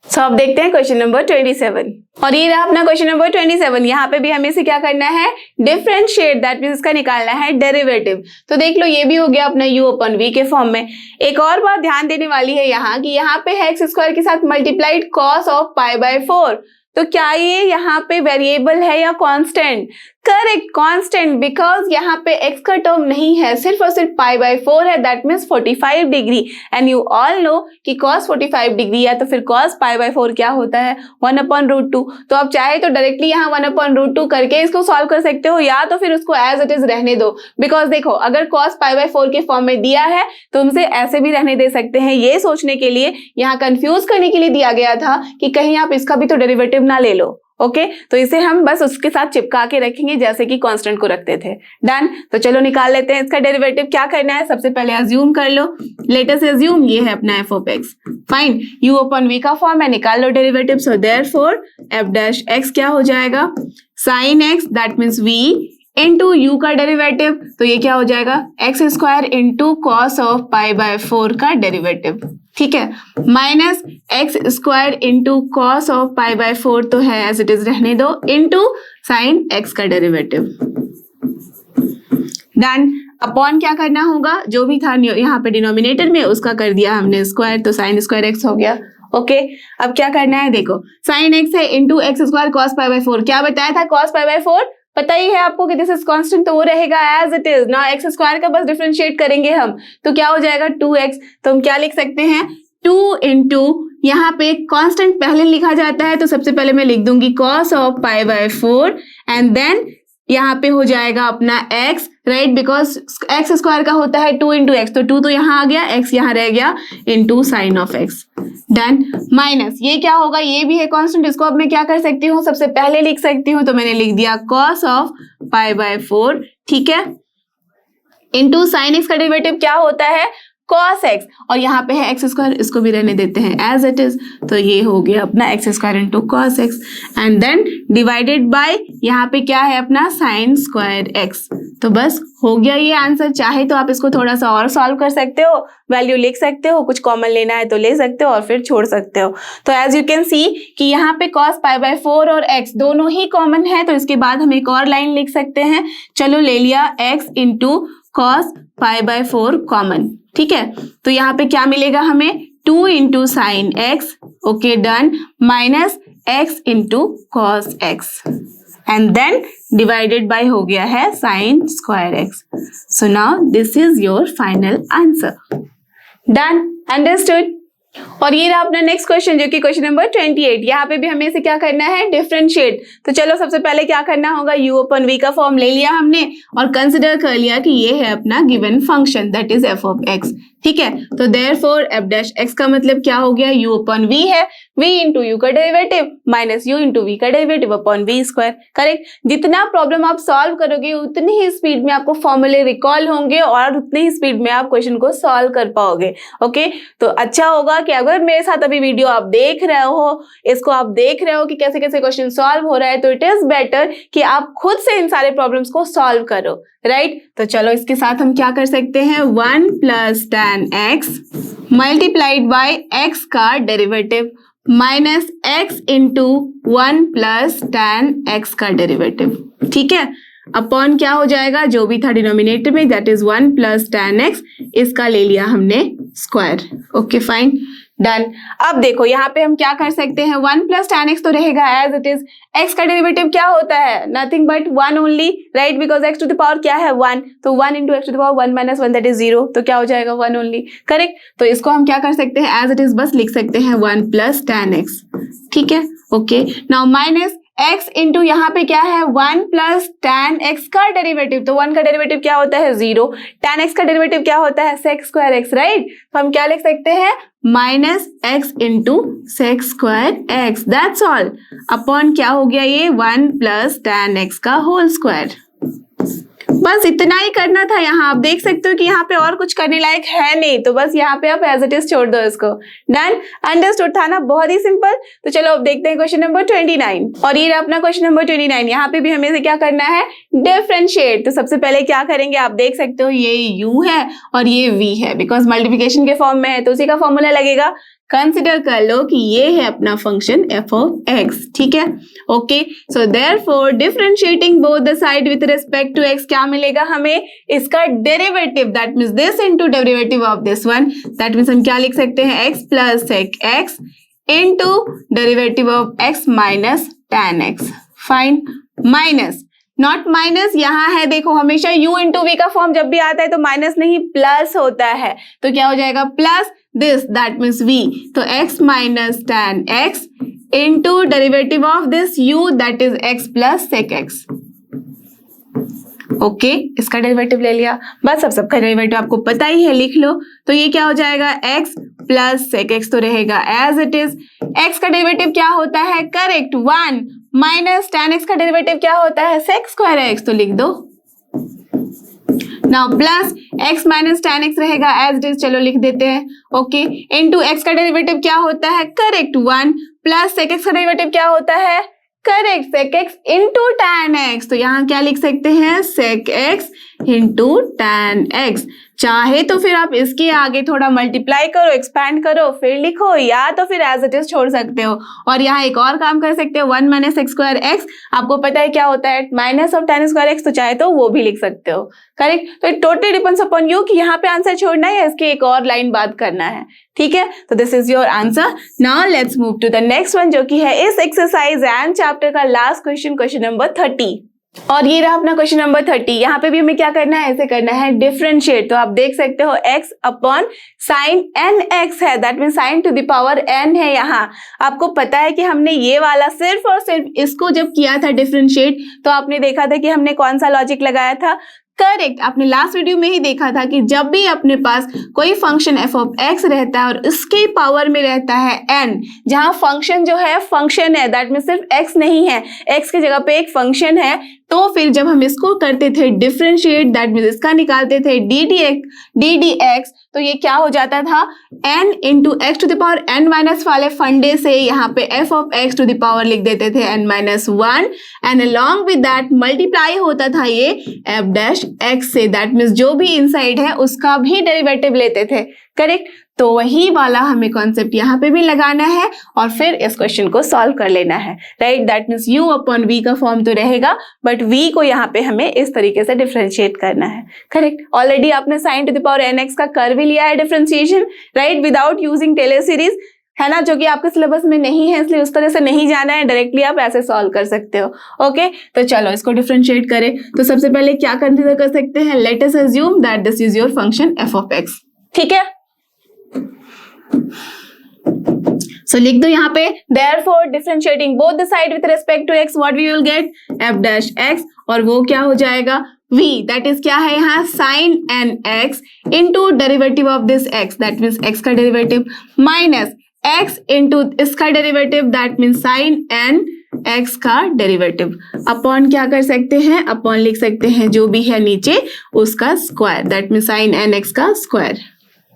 सो अब देखते हैं क्वेश्चन नंबर 27, और ये रहा अपना क्वेश्चन नंबर 27। यहाँ पे भी हमें से क्या करना है, डिफरेंशिएट, दैट मीन्स इसका निकालना है डेरिवेटिव। तो देख लो ये भी हो गया अपना u अपन v के फॉर्म में। एक और बात ध्यान देने वाली है यहाँ कि यहाँ पे है x स्क्वायर के साथ multiplied cos of pi by 4, तो क्या ये यहाँ पे वेरिएबल है या कांस्टेंट? करेक्ट, कांस्टेंट, बिकॉज यहाँ पे x का टर्म नहीं है, सिर्फ और सिर्फ पाई बाय 4 है, that means 45 degree, and you all know कि cos 45 डिग्री है तो फिर cos पाई बाय 4 क्या होता है 1/√2। तो आप चाहे तो डायरेक्टली यहाँ 1/√2 करके इसको सॉल्व कर सकते हो, या तो फिर उसको एज इट इज रहने दो, बिकॉज देखो अगर cos पाई बाय 4 के फॉर्म में दिया है तो उनसे ऐसे भी रहने दे सकते हैं। ये सोचने के लिए, यहाँ कंफ्यूज करने के लिए दिया गया था कि कहीं आप इसका भी तो डेरिवेटिव ना ले लो। ओके, तो इसे हम बस उसके साथ चिपका के रखेंगे जैसे कि कांस्टेंट को रखते थे। डन, तो चलो निकाल लेते हैं इसका डेरिवेटिव। क्या करना है, सबसे पहले अज्यूम कर लो, लेट अस अज्यूम ये है अपना f of x, fine, u upon v का फॉर्म है, निकाल लो derivative. So therefore f dash x क्या हो जाएगा, sine x, that means v into u का डेरिवेटिव, तो ये क्या हो जाएगा x square into cos of pi by 4 का डेरिवेटिव, ठीक है, minus x square into cos of pi by 4 तो है एज इट इज रहने दो, इंटू साइन एक्स का डेरिवेटिव। डन, अपॉन क्या करना होगा, जो भी था यहाँ पे डिनोमिनेटर में उसका कर दिया हमने स्क्वायर, तो साइन स्क्वायर एक्स हो गया। ओके, अब क्या करना है, देखो साइन एक्स है into x square cos pi by 4, क्या बताया था, कॉस पाई बाय 4 पता ही है आपको कि दिस इज कांस्टेंट, तो वो रहेगा एज इट इज ना। एक्स स्क्वायर का बस डिफरेंशिएट करेंगे हम, तो क्या हो जाएगा 2x। तो हम क्या लिख सकते हैं 2 इंटू, यहाँ पे कांस्टेंट पहले लिखा जाता है तो सबसे पहले मैं लिख दूंगी cos ऑफ π/4 एंड देन यहाँ पे हो जाएगा अपना x, right, because x square का होता है 2 इंटू एक्स, तो 2 तो यहाँ आ गया, x यहाँ रह गया, into sine of x, done. Minus ये क्या होगा, ये भी है कांस्टेंट, इसको अब मैं क्या कर सकती हूँ, सबसे पहले लिख सकती हूँ, तो मैंने लिख दिया cos ऑफ π/4, ठीक है, इंटू साइन x का डेरिवेटिव क्या होता है cos x, और यहाँ पे है एक्स स्क्वायर, इसको भी रहने देते हैं एज इट इज, तो ये हो गया अपना x square into cos x and then divided by यहाँ पे क्या है अपना साइन स्क्वायर x। तो बस हो गया ये आंसर। चाहे तो आप इसको थोड़ा सा और सॉल्व कर सकते हो, वैल्यू लिख सकते हो, कुछ कॉमन लेना है तो ले सकते हो और फिर छोड़ सकते हो। तो एज यू कैन सी कि यहाँ पे cos π/4 और x दोनों ही कॉमन है, तो इसके बाद हम एक और लाइन लिख सकते हैं। चलो ले लिया x इंटू cos π/4 कॉमन, ठीक है, तो यहाँ पे क्या मिलेगा हमें 2 into sine x, okay done, minus x into cos x and then divided by हो गया है sine square x. So now this is your final answer, done, understood. और ये रहा अपना नेक्स्ट क्वेश्चन जो कि क्वेश्चन नंबर 28। यहाँ पे भी हमें इसे क्या करना है, डिफरेंशिएट। तो चलो सबसे पहले क्या करना होगा, u अपन v का फॉर्म ले लिया हमने और कंसिडर कर लिया कि ये है अपना given function that is f of x, ठीक है। तो देयरफॉर f डैश x का मतलब क्या हो गया, u अपन v है, v इंटू यू का derivative minus u into v का derivative upon v square, correct. जितना प्रॉब्लम आप सॉल्व करोगे उतनी ही स्पीड में आपको फॉर्मूले रिकॉल होंगे और उतनी ही स्पीड में आप क्वेश्चन को सॉल्व कर पाओगे, ओके। तो अच्छा होगा कि अगर मेरे साथ अभी वीडियो आप देख रहे हो, इसको आप देख रहे हो कि कैसे कैसे क्वेश्चन सॉल्व हो रहा है, तो इट इज बेटर कि आप खुद से इन सारे प्रॉब्लम्स को सॉल्व करो, राइट। तो चलो इसके साथ हम क्या कर सकते हैं, 1 plus tan x multiplied by x का derivative minus x into 1 plus tan x का डेरिवेटिव, ठीक है, अपॉन क्या हो जाएगा, जो भी था डिनोमिनेटर में that is 1 plus tan x, इसका ले लिया हमने स्क्वायर, ओके फाइन, डन। अब देखो यहाँ पे हम क्या कर सकते हैं, 1 प्लस tan x तो रहेगा एज इट इज, x का डेरिवेटिव क्या होता है, nothing but 1 only, right, because x to the power क्या है 1, तो 1 into x to the power 1 minus 1 that is 0, तो क्या हो जाएगा 1 ओनली, करेक्ट। तो इसको हम क्या कर सकते हैं, एज इट इज बस लिख सकते हैं 1 प्लस tan x, ठीक है, okay. Now minus x into यहाँ पे क्या है 1 प्लस tan x का डेरिवेटिव, तो 1 का डेरिवेटिव क्या होता है 0, tan x का डेरिवेटिव क्या होता है sec स्क्वायर x, राइट। तो हम क्या लिख सकते हैं minus x into sec square x, that's all, upon क्या हो गया ये 1 प्लस tan x का होल स्क्वायर। बस इतना ही करना था। यहाँ आप देख सकते हो कि यहाँ पे और कुछ करने लायक है नहीं, तो बस यहाँ पे आप एज इट इज छोड़ दो इसको, डन, अंडरस्टूड था ना, बहुत ही सिंपल। तो चलो अब देखते हैं क्वेश्चन नंबर 29, और ये अपना क्वेश्चन नंबर 29। यहाँ पे भी हमें से क्या करना है, डिफरेंशिएट। तो सबसे पहले क्या करेंगे, आप देख सकते हो ये u है और ये v है, बिकॉज मल्टीप्लिकेशन के फॉर्म में है तो उसी का फॉर्मूला लगेगा। कंसिडर कर लो कि ये है अपना फंक्शन f ऑफ x, ठीक है, okay. So therefore differentiating both the side with respect to x, क्या मिलेगा हमें, इसका derivative, that means this into derivative of this one, that means हम क्या लिख सकते हैं x plus sec x into derivative of x minus tan x, fine, minus not minus, यहाँ है देखो हमेशा u इंटू v का फॉर्म जब भी आता है तो माइनस नहीं प्लस होता है, तो क्या हो जाएगा plus this, that means v, तो x minus tan x into derivative of this u that is x plus sec x, okay, इसका डेरिवेटिव ले लिया। बस अब सबका डेरिवेटिव आपको पता ही है, लिख लो। तो ये क्या हो जाएगा x प्लस sec x तो रहेगा एज इट इज। x का डेरिवेटिव क्या होता है, करेक्ट 1 माइनस tan x का डेरिवेटिव क्या होता है sec स्क्वायर x, तो लिख दो। Now plus x minus tan x रहेगा एज इट इज, चलो लिख देते हैं, ओके, इनटू x का डेरिवेटिव क्या होता है, करेक्ट 1 प्लस sec x का डेरिवेटिव क्या होता है, correct sec x into tan x, तो यहाँ क्या लिख सकते हैं sec x into tan x। चाहे तो फिर आप इसके आगे थोड़ा मल्टीप्लाई करो, एक्सपैंड करो, फिर लिखो, या तो फिर एज इट इज छोड़ सकते हो। और यहाँ एक और काम कर सकते हो, 1 माइनस sec स्क्वायर x, आपको पता है क्या होता है minus of tan square x, तो चाहे तो वो भी लिख सकते हो, करेक्ट। तो it totally depends upon you कि यहाँ पे आंसर छोड़ना है या इसके एक और लाइन बात करना है, ठीक है। तो this is your answer. Now let's move to the next one, जो कि है इस एक्सरसाइज एंड चैप्टर का लास्ट क्वेश्चन, क्वेश्चन नंबर 30। और ये रहा अपना क्वेश्चन नंबर 30। यहाँ पे भी हमें क्या करना है, ऐसे करना है डिफरेंशिएट। तो आप देख सकते हो x अपॉन साइन nx है, that mean sign to the power n है। यहाँ आपको पता है कि हमने ये वाला सिर्फ और सिर्फ इसको जब किया था डिफरेंशिएट, तो आपने देखा था कि हमने कौन सा लॉजिक लगाया था, करेक्ट। आपने लास्ट वीडियो में ही देखा था कि जब भी अपने पास कोई फंक्शन f ऑफ x रहता है और इसके पावर में रहता है n, जहां फंक्शन जो है फंक्शन है, दैट मीन सिर्फ x नहीं है, x की जगह पे एक फंक्शन है, तो फिर जब हम इसको करते थे डिफरेंशिएट, दैट मीन इसका निकालते थे ddx, तो ये क्या हो जाता था, n into x to the power n minus वाले फंडे से यहाँ पे f of x to the power लिख देते थे n minus 1, and along with that multiply होता था ये f डैश x से, दैट मीन्स जो भी इनसाइड है उसका भी डेरिवेटिव लेते थे, करेक्ट। तो वही वाला हमें कॉन्सेप्ट यहाँ पे भी लगाना है और फिर इस क्वेश्चन को सॉल्व कर लेना है, right. That means u upon v का फॉर्म तो रहेगा, बट v को यहाँ पे हमें इस तरीके से डिफरेंशिएट करना है, करेक्ट। ऑलरेडी आपने sine to the power nx का कर भी लिया है differentiation, right, without using Taylor series, है ना, जो कि आपके सिलेबस में नहीं है, इसलिए उस तरह से नहीं जाना है, डायरेक्टली आप ऐसे सॉल्व कर सकते हो। ओके, तो चलो इसको डिफरेंशिएट करें। तो सबसे पहले क्या कंसीडर कर सकते हैं, let us assume that this is your function f of x, ठीक है। So लिख दो यहाँ पे therefore differentiating both the side with respect to x, what we will get, f dash x, और वो क्या हो जाएगा, v, that is क्या है यहाँ, sin nx into derivative of this x, that means x का derivative, minus x into इसका derivative, that means sin n x का डेरिवेटिव, अपॉन क्या कर सकते हैं, अपॉन लिख सकते हैं जो भी है नीचे उसका square, that mean sin n x का स्क्वायर।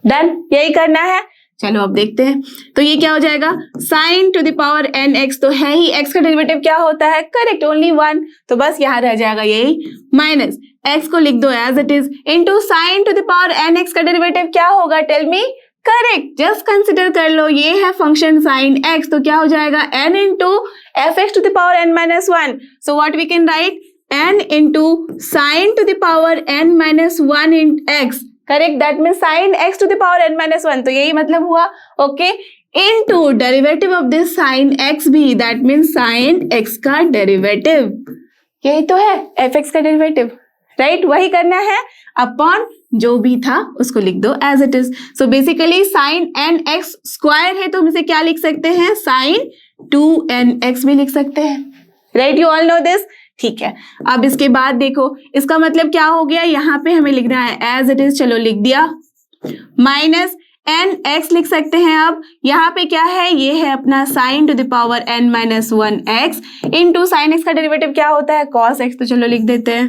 डन, यही करना है। चलो अब देखते हैं, तो ये क्या हो जाएगा, sign to the power n x, तो है ही x का डेरिवेटिव क्या होता है, करेक्ट, ओनली 1, तो बस यहाँ रह जाएगा यही, माइनस x को लिख दो as it is, into sine to the power n x का डेरिवेटिव क्या होगा, tell me, correct, just consider कर लो, ये है फंक्शन साइन x, तो क्या हो जाएगा n into f x to the power n minus 1, so what we can write, n into sine to the power n minus 1 in x, correct, that mean sine x to the power n minus 1, तो यही मतलब हुआ, okay, into derivative of this sine x भी, that mean sine x का derivative, यही तो है fx का डेरिवेटिव, राइट, वही करना है, अपॉन जो भी था उसको लिख दो as it is. So basically sine nx square है, तो हम इसे क्या लिख सकते हैं, साइन 2nx भी लिख सकते हैं, right, you all no this, ठीक है। अब इसके बाद देखो इसका मतलब क्या हो गया, यहाँ पे हमें लिखना है एज इट इज, चलो लिख दिया, माइनस nx लिख सकते हैं। अब यहाँ पे क्या है, ये है अपना sign to the power n minus 1x into sine x का डेरिवेटिव क्या होता है, cos x, तो चलो लिख देते हैं,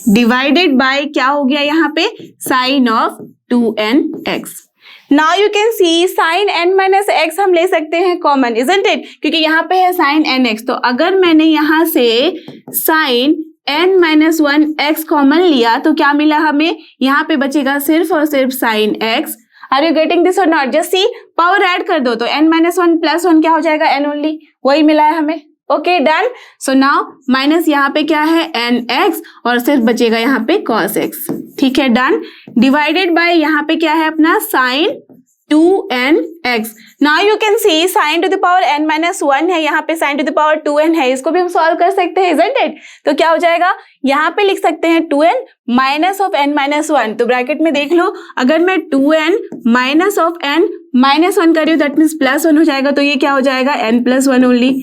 डिवाइडेड बाय क्या हो गया यहाँ पे, sine of 2nx। Now you can see sine n minus x हम ले सकते हैं कॉमन, इजंट इट, क्योंकि यहाँ पे है साइन nx, तो अगर मैंने यहाँ से sign n minus 1x common लिया तो क्या मिला हमें, यहाँ पे बचेगा सिर्फ और सिर्फ sine x। Are you getting this और not, just see, power add कर दो तो n माइनस 1 प्लस 1 क्या हो जाएगा, n ओनली, वही मिला है हमें, okay, done. So now minus यहाँ पे क्या है nx और सिर्फ बचेगा यहाँ पे cos x, ठीक है, डन, डिवाइडेड बाय यहाँ पे क्या है अपना sine 2nx। Now you can see sine to the power n minus 1 है, यहाँ पे sign to the power 2n है, इसको भी हम सॉल्व कर सकते हैं, इजंट इट, तो क्या हो जाएगा, यहाँ पे लिख सकते हैं 2n minus of n minus 1, तो ब्रैकेट में देख लो, अगर मैं 2n minus of n minus 1 कर रही हूँ दैट मीन्स प्लस 1 हो जाएगा, तो ये क्या हो जाएगा, n plus 1 only.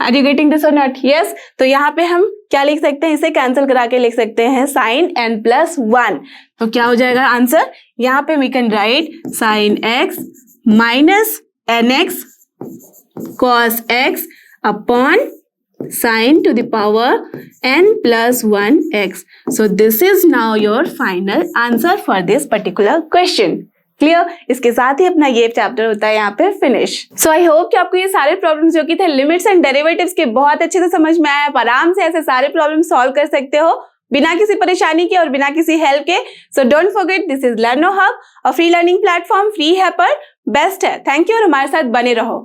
Are you getting this और नॉट, यस, तो यहाँ पे हम क्या लिख सकते हैं, इसे कैंसिल करा के लिख सकते हैं साइन n प्लस 1, तो क्या हो जाएगा आंसर, यहाँ पे we can write sine x minus nx cos x upon sine to the power n plus 1x। So this is now your final answer for this particular question. Clear, इसके साथ ही अपना ये चैप्टर होता है यहाँ पे फिनिश। सो आई होप कि आपको ये सारे प्रॉब्लम्स जो कि थे लिमिट्स एंड डेरिवेटिव्स के बहुत अच्छे से समझ में आया, आप आराम से ऐसे सारे प्रॉब्लम सॉल्व कर सकते हो बिना किसी परेशानी के और बिना किसी हेल्प के। So don't forget, this is लर्नो hub, a free learning platform, free है पर बेस्ट है। थैंक यू और हमारे साथ बने रहो।